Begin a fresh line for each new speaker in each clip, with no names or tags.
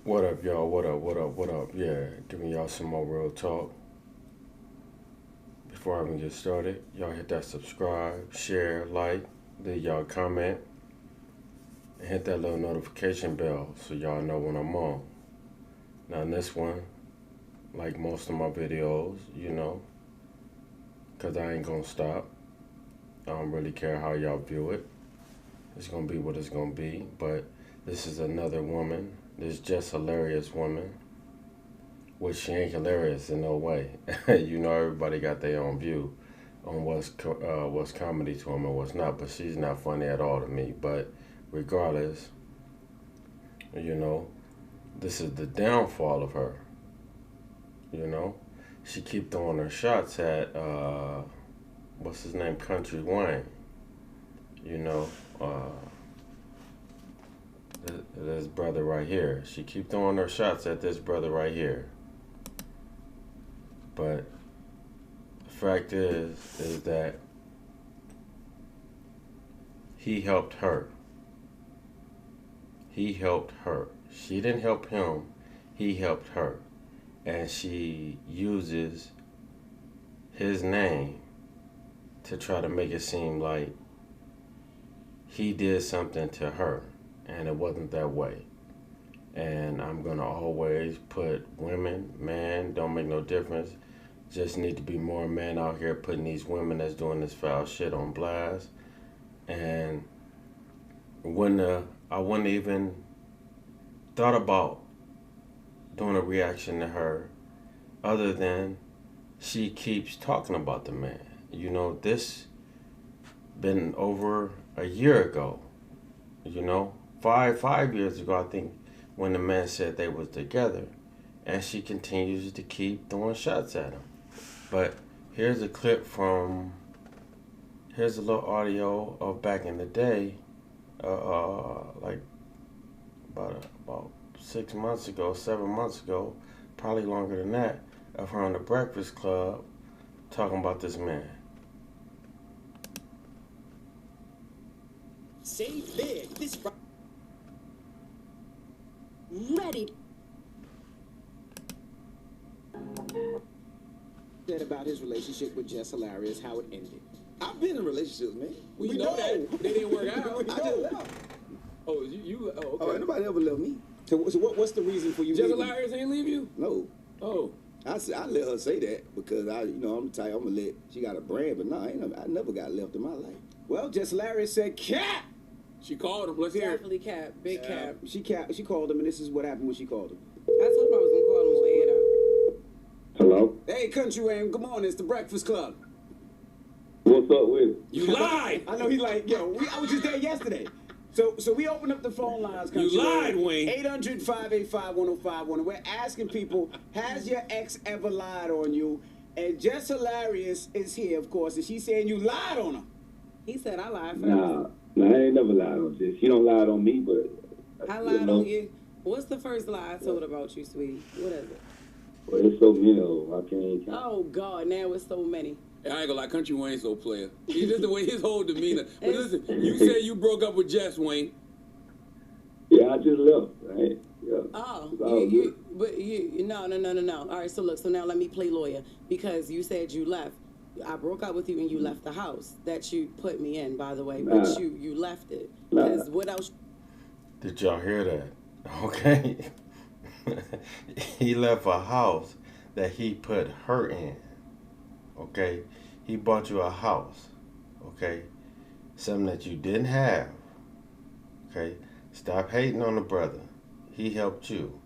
What up, y'all? What up? What up? What up? Yeah, giving y'all some more real talk. Before I even get started, y'all hit that subscribe, share, like, leave y'all comment, and hit that little notification bell so y'all know when I'm on. Now, in this one, like most of my videos, because I ain't gonna stop. I don't really care how y'all view it. It's gonna be what it's gonna be, but this is another woman. This just hilarious woman, which she ain't hilarious in no way. Everybody got their own view on what's comedy to them and what's not, but she's not funny at all to me. But regardless, this is the downfall of her. She keep throwing her shots at what's his name, Country Wayne. This brother right here. She keep throwing her shots at this brother right here. But the fact is that he helped her. He helped her. She didn't help him. He helped her. And she uses his name to try to make it seem like he did something to her. And it wasn't that way. And I'm going to always put women, man, don't make no difference. Just need to be more men out here putting these women that's doing this foul shit on blast. And I wouldn't even thought about doing a reaction to her other than she keeps talking about the man. This been over a year ago, five years ago, I think, when the man said they was together, and she continues to keep throwing shots at him. But here's a clip here's a little audio of back in the day, like about 6 months ago, 7 months ago, probably longer than that, of her on the Breakfast Club talking about this man.
Save big. This ready. Said about his relationship with Jess Hilarious, how it ended.
I've been in relationships, man.
We know that. They didn't work out.
I just left.
Oh, you okay.
Oh, ain't nobody ever left me.
So what's the reason for you
Jess
leaving?
Hilarious ain't leave you?
No.
Oh.
I let her say that because I'm the type, I'm gonna let, she got a brand, but no, I never got left in my life.
Well, Jess Hilarious said, "Cap."
She called him. Let's hear it.
Definitely Cap. Big Cap.
She called him, and this is what happened when she called him.
I told him I was going to call him on air though.
Hello?
Hey, Country Wayne, good morning. It's the Breakfast Club.
What's up with it?
You lied.
I know he like, I was just there yesterday. So we opened up the phone lines, Country
You lied, Wayne.
800-585-1051. We're asking people, has your ex ever lied on you? And Jess Hilarious is here, of course, and she's saying you lied on her.
He said I lied first.
Nah, I ain't never lied on this. She don't lie on me, but
I lied on you. What's the first lie I told about you, sweetie? What is it?
Well, it's so many of them. I can't count.
Oh, God, now it's so many.
I ain't gonna lie, Country Wayne's so player. He's just the way his whole demeanor. But listen, you said you broke up with Jess, Wayne.
Yeah, I just left, right? Yeah.
Oh, no. All right, so look, so now let me play lawyer. Because you said you left. I broke up with you and you left the house that you put me in, by the way.
Nah.
But you left it. Because what else?
Did y'all hear that? Okay. He left a house that he put her in. Okay? He bought you a house. Okay? Something that you didn't have. Okay? Stop hating on the brother. He helped you.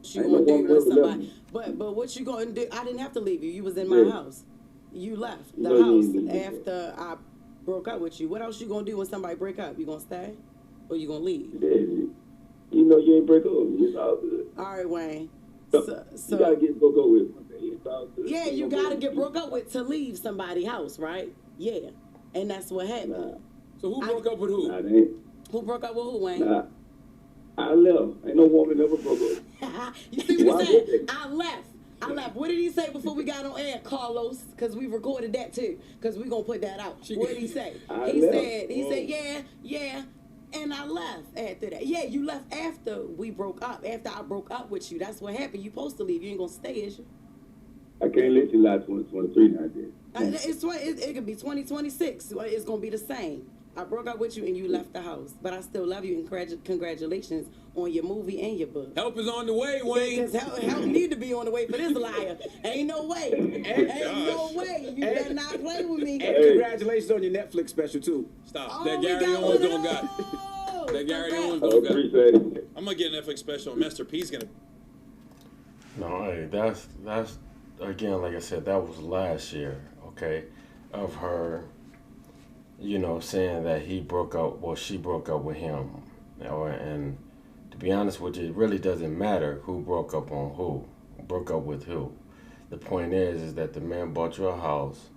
You gonna do with somebody? But what you gonna do? I didn't have to leave you. You was in my house. You left the house after I broke up with you. What else you gonna do when somebody break up? You gonna stay or you gonna leave?
You know you ain't break up with me. It's all good.
All right, Wayne.
So you gotta get broke up with one day. It's all good.
Yeah, you gotta get broke up with to leave somebody's house, right? Yeah, and that's what happened.
Nah.
So who broke up with who?
Nah, they ain't.
Who broke up with who, Wayne?
Nah. I left. Ain't no woman ever broke up.
You see what he said? I left. What did he say before we got on air, Carlos? Because we recorded that too. Because we gonna put that out. What did he say? He said, yeah. And I left after that. Yeah, you left after we broke up. After I broke up with you. That's what happened. You supposed to leave. You ain't gonna stay, is you?
I can't let you lie 2023 now, then.
It could be 2026. It's gonna be the same. I broke up with you and you left the house, but I still love you and congratulations on your movie and your book.
Help is on the way, Wayne.
Because help need to be on the way for this liar. Ain't no way. Ain't no way. You better not play with me.
And congratulations on your Netflix special too.
Stop.
Oh,
That
we
Gary
got
Owens
one
don't
of
got.
those.
That Gary Owens
I
don't got.
appreciate it.
I'm gonna get a Netflix special. And Master P's gonna.
No, hey, that's again, like I said, that was last year, okay, of her, you know, saying that he broke up, well, she broke up with him, and to be honest with you, it really doesn't matter who broke up on who, broke up with who. The point is that the man bought you a house,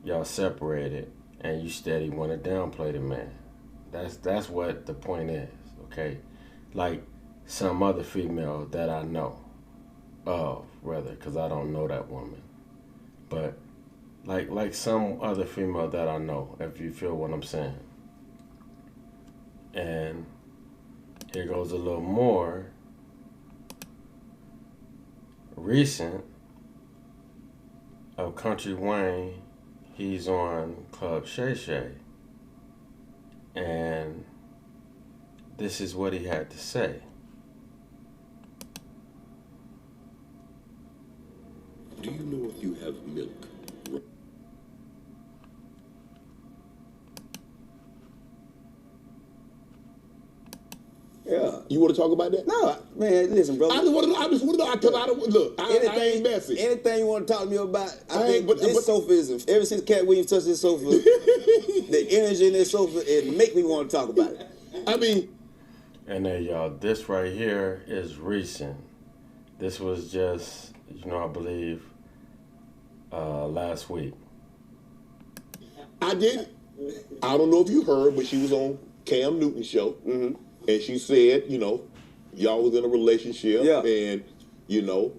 y'all separated, and you steady want to downplay the man. That's what the point is, okay? Like some other female that I know of, rather, because I don't know that woman, but like some other female that I know, if you feel what I'm saying. And here goes a little more recent of Country Wayne. He's on Club Shay Shay, and this is what he had to say.
Do you know if you have milk?
Yeah.
You want to talk about that?
No, man, listen, brother.
I just want to know, because I don't, look, I ain't messy.
Anything you want to talk to me about, I
ain't,
think this sofa is, ever since Cat Williams touched this sofa, the energy in this sofa, it make me want to talk about it.
I mean.
And then y'all, this right here is recent. This was just, you know, I believe, last week.
I don't know if you heard, but she was on Cam Newton's show.
Mm-hmm.
And she said, you know, y'all was in a relationship,
yeah.
And, you know,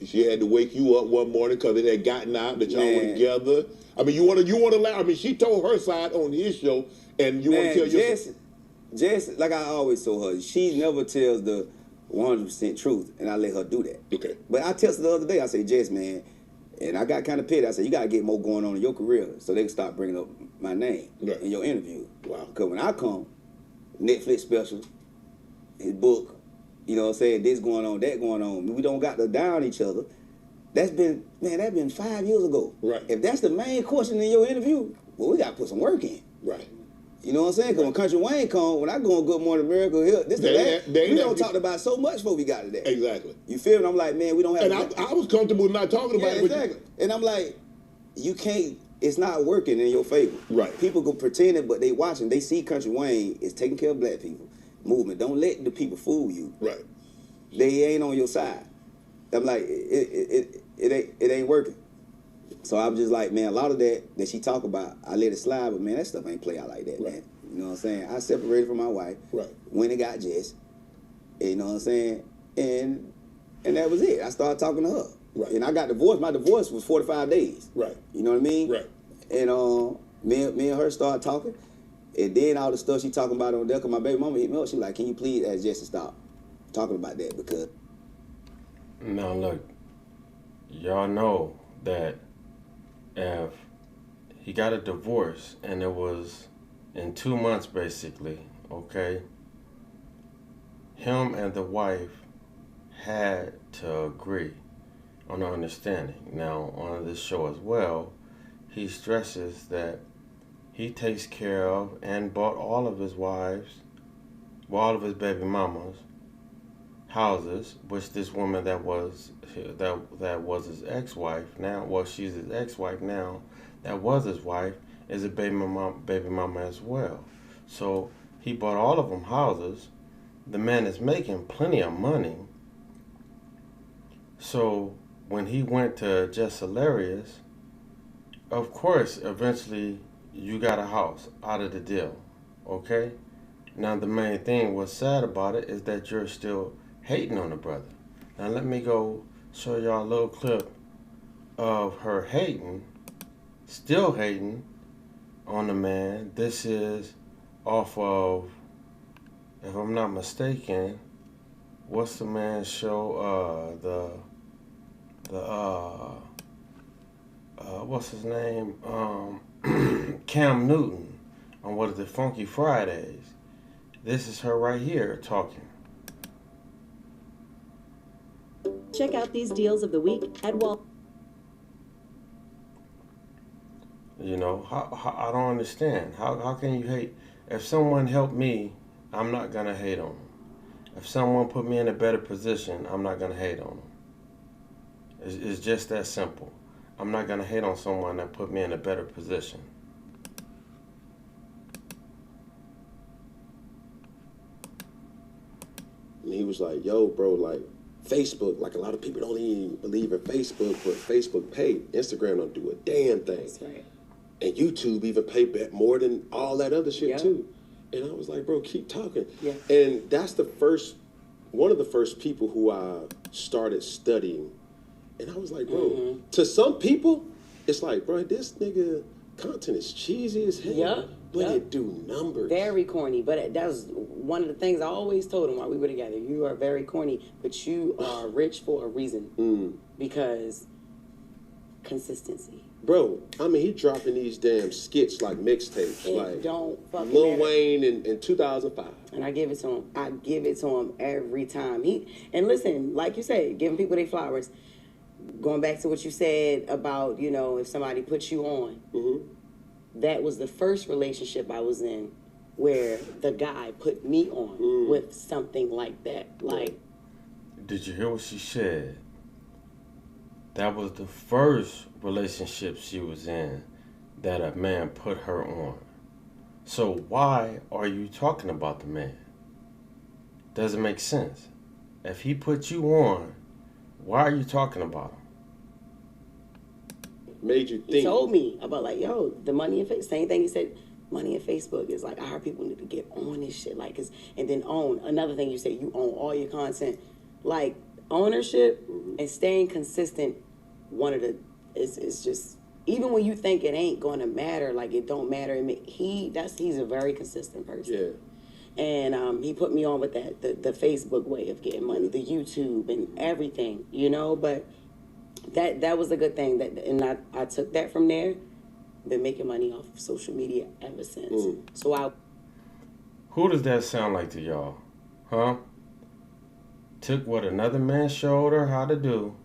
she had to wake you up one morning because it had gotten out that y'all were together. I mean, you want to lie. I mean, she told her side on his show, and you want to tell your...
Jess, like I always told her, she never tells the 100% truth, and I let her do that.
Okay.
But I texted her the other day, I said, Jess, man, and I got kind of petty. I said, you got to get more going on in your career so they can start bringing up my name in your interview. Wow. Because when I come, Netflix special, his book, you know what I'm saying, this going on, that going on. We don't got to down each other. That's been 5 years ago.
Right.
If that's the main question in your interview, well, we got to put some work in.
Right.
You know what I'm saying? Because when Country Wayne come, when I go on Good Morning America, we don't talk about so much before we got to that.
Exactly.
You feel me? I'm like, man, we don't have...
And I was comfortable not talking about it.
Exactly. And I'm like, you can't... It's not working in your favor.
Right.
People go pretend it, but they watching. They see Country Wayne is taking care of black people. Movement. Don't let the people fool you.
Right.
They ain't on your side. I'm like, it ain't working. So I'm just like, man, a lot of that she talk about, I let it slide, but man, that stuff ain't play out like that, man. You know what I'm saying? I separated from my wife.
Right.
When it got Jess. You know what I'm saying? And that was it. I started talking to her.
Right.
And I got divorced. My divorce was 45 days.
Right.
You know what I mean?
Right.
And me and her started talking. And then all the stuff she talking about on there, because my baby mama hit me up. She like, can you please ask Jess to stop talking about that? Because...
Now look, y'all know that if he got a divorce and it was in 2 months basically, okay, him and the wife had to agree on an understanding. Now on this show as well, he stresses that he takes care of and bought all of his wives, all of his baby mamas, houses, which this woman that was his ex-wife now, well, she's his ex-wife now, that was his wife, is a baby mama as well. So he bought all of them houses. The man is making plenty of money. So when he went to Jess Hilarious, of course, eventually you got a house out of the deal, okay? Now the main thing, what's sad about it, is that you're still hating on the brother. Now let me go show y'all a little clip of her still hating on the man. This is off of if I'm not mistaken, what's the man's show? What's his name? Cam Newton on what is it, Funky Fridays. This is her right here talking.
Check out these deals of the week at Wal.
You know, I don't understand. How can you hate? If someone helped me, I'm not going to hate on them. If someone put me in a better position, I'm not going to hate on them. It's just that simple. I'm not going to hate on someone that put me in a better position.
And he was like, yo, bro, like, Facebook, like a lot of people don't even believe in Facebook, but Facebook paid. Instagram don't do a damn thing.
That's right.
And YouTube even pay back more than all that other shit, too. And I was like, bro, keep talking.
Yeah.
And that's one of the first people who I started studying. And I was like, bro, to some people, it's like, bro, this nigga content is cheesy as hell. But it do numbers.
Very corny. But that was one of the things I always told him while we were together. You are very corny, but you are rich for a reason. Because consistency.
Bro, I mean, he dropping these damn skits like mixtapes. Like
don't fucking
Lil
matter.
Wayne in 2005.
And I give it to him. I give it to him every time. And listen, like you said, giving people their flowers. Going back to what you said about, you know, if somebody puts you on. That was the first relationship I was in where the guy put me on with something like that. Like,
did you hear what she said? That was the first relationship she was in that a man put her on. So why are you talking about the man? Doesn't make sense. If he put you on, why are you talking about him?
Made you think.
he told me about like, yo, the money in Facebook. Same thing he said, money in Facebook is like, I heard people need to get on this shit. Like, and then own. Another thing you said, you own all your content. Like, ownership and staying consistent, is just, even when you think it ain't going to matter, like it don't matter. He's a very consistent person. Yeah. And he put me on with that, the Facebook way of getting money, the YouTube and everything, you know, but that was a good thing. And I took that from there. Been making money off of social media ever since. So
Who does that sound like to y'all? Huh? Took what another man showed her how to do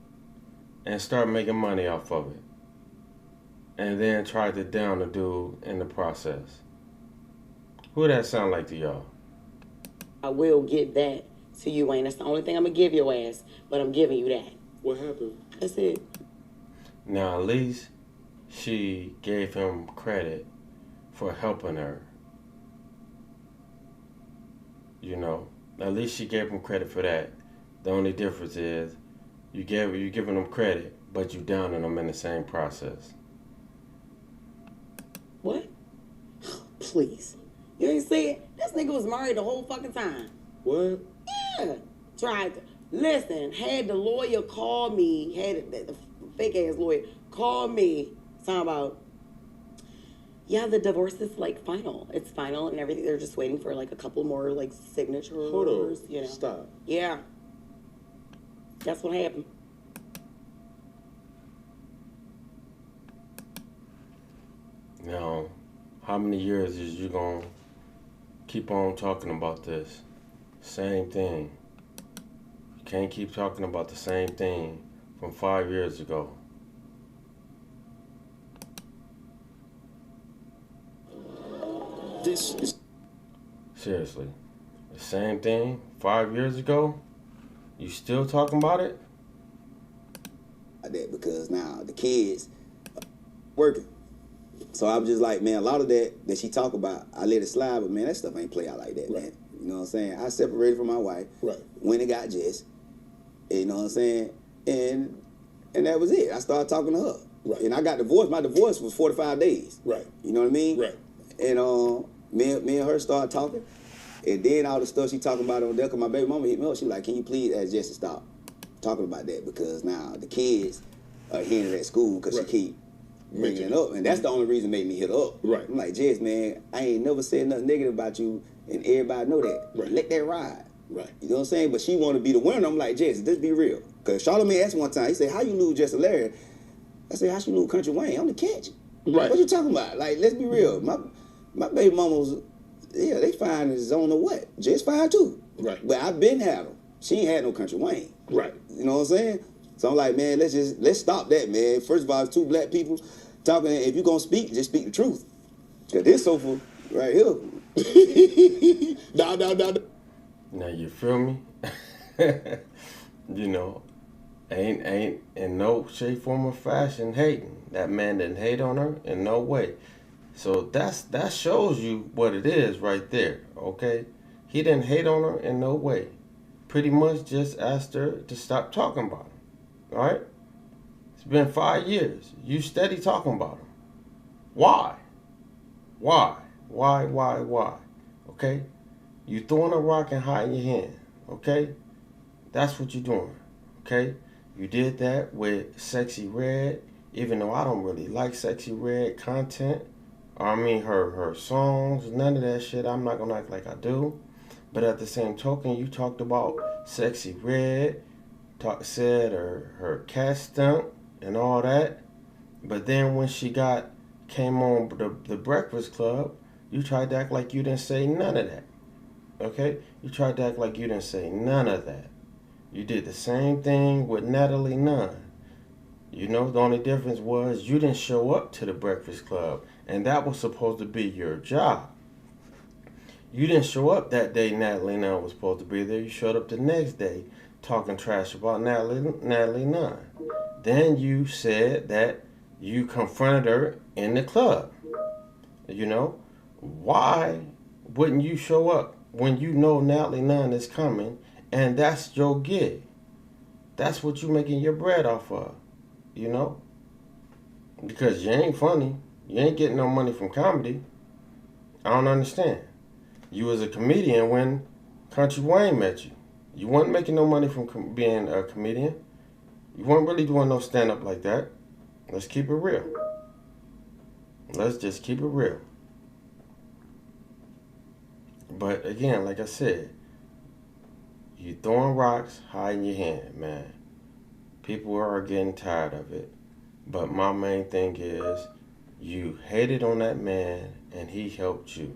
and started making money off of it. And then tried to down the dude in the process. Who that sound like to y'all?
I will give that to you, Wayne. That's the only thing I'm going to give your ass, but I'm giving you that.
What happened?
That's it.
Now, at least she gave him credit for helping her. You know, at least she gave him credit for that. The only difference is you're giving him credit, but you downing him in the same process.
What? Please. You ain't see it? This nigga was married the whole fucking time.
What?
Yeah. Tried to. Listen, had the lawyer call me, had the fake-ass lawyer call me, talking about, yeah, the divorce is, like, final. It's final and everything. They're just waiting for, like, a couple more, like, signatures.
Hold on.
You know.
Stop.
Yeah. That's what happened.
Now, how many years is you gonna keep on talking about this? Same thing. You can't keep talking about the same thing from 5 years ago.
This is...
Seriously. The same thing 5 years ago? You still talking about it?
That because now the kids are working. So I was just like, man, a lot of that she talk about, I let it slide, but man, that stuff ain't play out like that, man. You know what I'm saying? I separated from my wife. When it got Jess. You know what I'm saying? And that was it. I started talking to her. And I got divorced. My divorce was 45 days. You know what I mean? And me and her started talking. And then all the stuff she talking about on there, because my baby mama hit me up. She like, can you please ask Jess to stop talking about that? Because now the kids are hearing it at school because she keep bringing it up. And that's the only reason made me hit her up. I'm like, Jess, man, I ain't never said nothing negative about you and everybody know that.
Right.
Let that ride.
Right.
You know what I'm saying? But she want to be the winner. I'm like, Jess, let's be real. Because Charlamagne asked one time, he said, how you lose Jess Larry? I said, how she lose Country Wayne? I'm the catch.
Right.
What you talking about? Like, let's be real. My baby mamas, yeah, they fine as on the what? Jess fine too.
Right.
But I've been had them. She ain't had no Country Wayne.
Right.
You know what I'm saying? So I'm like, man, let's stop that, man. First of all, it's two black people talking. If you gonna speak, just speak the truth. Cause this sofa right here.
No.
Now you feel me? You know, ain't in no shape, form, or fashion hating. That man didn't hate on her in no way. So that shows you what it is right there, okay? He didn't hate on her in no way. Pretty much just asked her to stop talking about him, all right? It's been 5 years. You steady talking about him. Why? Why? Okay? You throwing a rock and hiding your hand, okay? That's what you're doing, okay? You did that with Sexy Red, even though I don't really like Sexy Red content. I mean, her songs, none of that shit. I'm not going to act like I do. But at the same token, you talked about Sexy Red, said her cat stunk and all that. But then when she came on the Breakfast Club, you tried to act like you didn't say none of that. Okay? You tried to act like you didn't say none of that. You did the same thing with Natalie Nunn. You know, the only difference was you didn't show up to the Breakfast Club, and that was supposed to be your job. You didn't show up that day Natalie Nunn was supposed to be there. You showed up the next day talking trash about Natalie Nunn. Then you said that you confronted her in the club. You know, why wouldn't you show up when you know Natalie Nunn is coming and that's your gig? That's what you're making your bread off of, you know? Because you ain't funny. You ain't getting no money from comedy. I don't understand. You was a comedian when Country Wayne met you. You weren't making no money from being a comedian. You weren't really doing no stand-up like that. Let's keep it real. Let's just keep it real. But again, like I said, you throwing rocks, hiding your hand, man. People are getting tired of it. But my main thing is, you hated on that man and he helped you.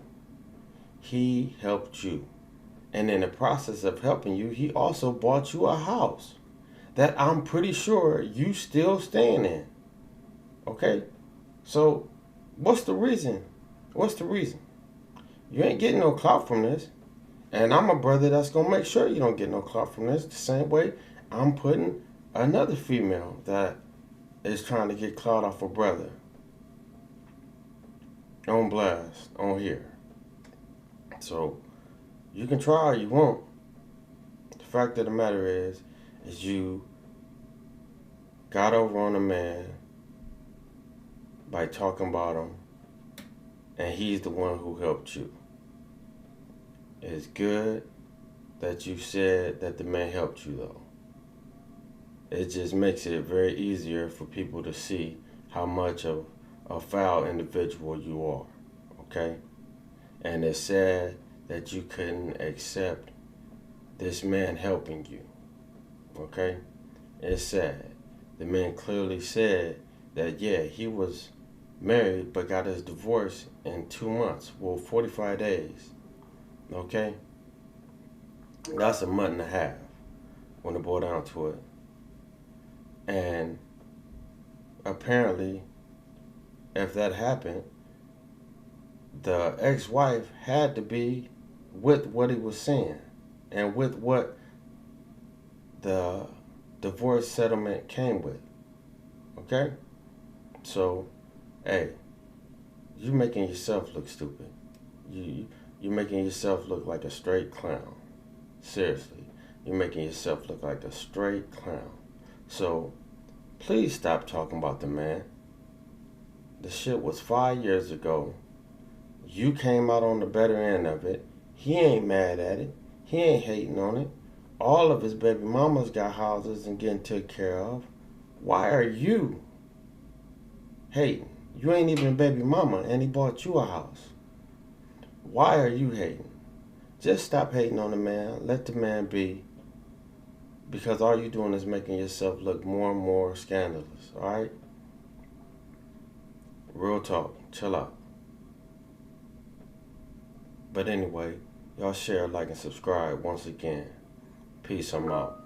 He helped you. And in the process of helping you, he also bought you a house that I'm pretty sure you still staying in. Okay? So, what's the reason? What's the reason? You ain't getting no clout from this. And I'm a brother that's going to make sure you don't get no clout from this. The same way I'm putting another female that is trying to get clout off a brother on blast, on here. So, you can try or you won't. The fact of the matter is you got over on a man by talking about him, and he's the one who helped you. It's good that you said that the man helped you, though. It just makes it very easier for people to see how much of a foul individual you are, okay? And it's sad that you couldn't accept this man helping you, okay? It's sad. The man clearly said that, yeah, he was married but got his divorce in 2 months, well, 45 days, okay? That's a month and a half when it boiled down to it. And apparently, if that happened, the ex-wife had to be with what he was saying and with what the divorce settlement came with. Okay? So, hey, you making yourself look stupid. You're making yourself look like a straight clown. Seriously. You're making yourself look like a straight clown. So, please stop talking about the man. The shit was 5 years ago. You came out on the better end of it. He ain't mad at it. He ain't hating on it. All of his baby mamas got houses and getting taken care of. Why are you hating? You ain't even a baby mama and he bought you a house. Why are you hating? Just stop hating on the man. Let the man be. Because all you're doing is making yourself look more and more scandalous. Alright? Real talk. Chill out. But anyway, y'all share, like, and subscribe once again. Peace. I'm out.